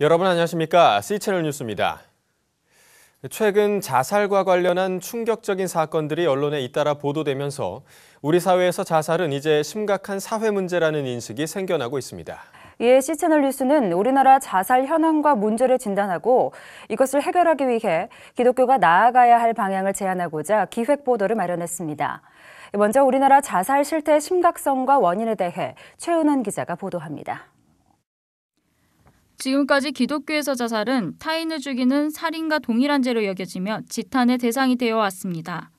여러분 안녕하십니까? C채널 뉴스입니다. 최근 자살과 관련한 충격적인 사건들이 언론에 잇따라 보도되면서 우리 사회에서 자살은 이제 심각한 사회 문제라는 인식이 생겨나고 있습니다. 이에 C채널 뉴스는 우리나라 자살 현황과 문제를 진단하고 이것을 해결하기 위해 기독교가 나아가야 할 방향을 제안하고자 기획 보도를 마련했습니다. 먼저 우리나라 자살 실태의 심각성과 원인에 대해 최은원 기자가 보도합니다. 지금까지 기독교에서 자살은 타인을 죽이는 살인과 동일한 죄로 여겨지며 지탄의 대상이 되어 왔습니다.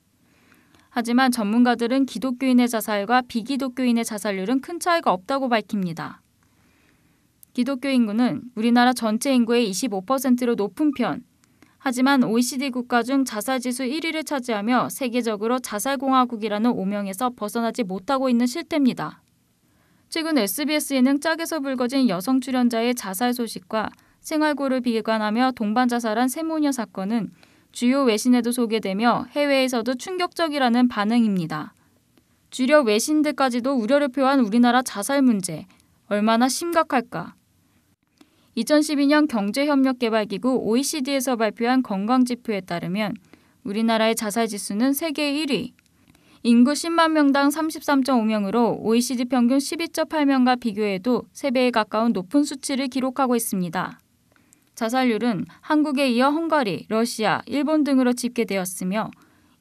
하지만 전문가들은 기독교인의 자살과 비기독교인의 자살률은 큰 차이가 없다고 밝힙니다. 기독교 인구는 우리나라 전체 인구의 25%로 높은 편. 하지만 OECD 국가 중 자살 지수 1위를 차지하며 세계적으로 자살공화국이라는 오명에서 벗어나지 못하고 있는 실태입니다. 최근 SBS 예능 짝에서 불거진 여성 출연자의 자살 소식과 생활고를 비관하며 동반 자살한 세모녀 사건은 주요 외신에도 소개되며 해외에서도 충격적이라는 반응입니다. 주력 외신들까지도 우려를 표한 우리나라 자살 문제, 얼마나 심각할까? 2012년 경제협력개발기구 OECD에서 발표한 건강지표에 따르면 우리나라의 자살 지수는 세계 1위. 인구 10만 명당 33.5명으로 OECD 평균 12.8명과 비교해도 3배에 가까운 높은 수치를 기록하고 있습니다. 자살률은 한국에 이어 헝가리, 러시아, 일본 등으로 집계되었으며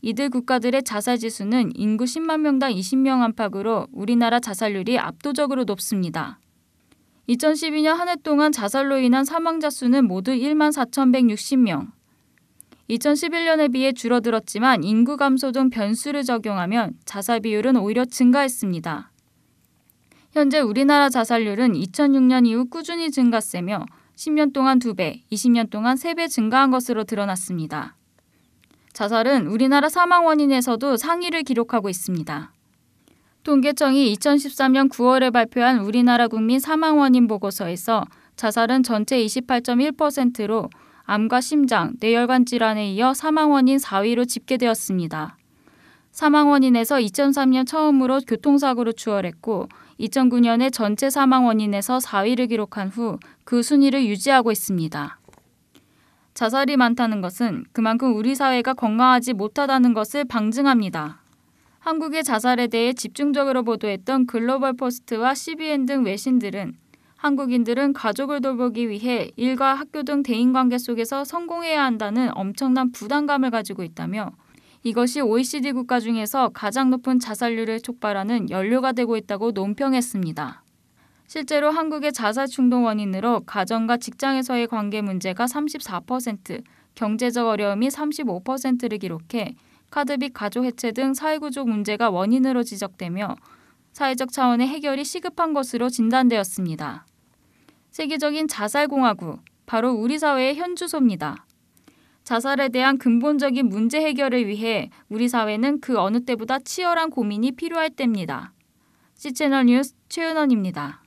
이들 국가들의 자살 지수는 인구 10만 명당 20명 안팎으로 우리나라 자살률이 압도적으로 높습니다. 2012년 한 해 동안 자살로 인한 사망자 수는 모두 1만 4,160명. 2011년에 비해 줄어들었지만 인구 감소 등 변수를 적용하면 자살 비율은 오히려 증가했습니다. 현재 우리나라 자살률은 2006년 이후 꾸준히 증가세며 10년 동안 2배, 20년 동안 3배 증가한 것으로 드러났습니다. 자살은 우리나라 사망 원인에서도 상위를 기록하고 있습니다. 통계청이 2013년 9월에 발표한 우리나라 국민 사망 원인 보고서에서 자살은 전체 28.1%로 암과 심장, 뇌혈관 질환에 이어 사망 원인 4위로 집계되었습니다. 사망 원인에서 2003년 처음으로 교통사고로 추월했고 2009년에 전체 사망 원인에서 4위를 기록한 후 그 순위를 유지하고 있습니다. 자살이 많다는 것은 그만큼 우리 사회가 건강하지 못하다는 것을 방증합니다. 한국의 자살에 대해 집중적으로 보도했던 글로벌 포스트와 CBN 등 외신들은 한국인들은 가족을 돌보기 위해 일과 학교 등 대인관계 속에서 성공해야 한다는 엄청난 부담감을 가지고 있다며 이것이 OECD 국가 중에서 가장 높은 자살률을 촉발하는 연료가 되고 있다고 논평했습니다. 실제로 한국의 자살 충동 원인으로 가정과 직장에서의 관계 문제가 34%, 경제적 어려움이 35%를 기록해 카드 빚 가족 해체 등 사회구조 문제가 원인으로 지적되며 사회적 차원의 해결이 시급한 것으로 진단되었습니다. 세계적인 자살공화국, 바로 우리 사회의 현주소입니다. 자살에 대한 근본적인 문제 해결을 위해 우리 사회는 그 어느 때보다 치열한 고민이 필요할 때입니다. C채널 뉴스 최은원입니다.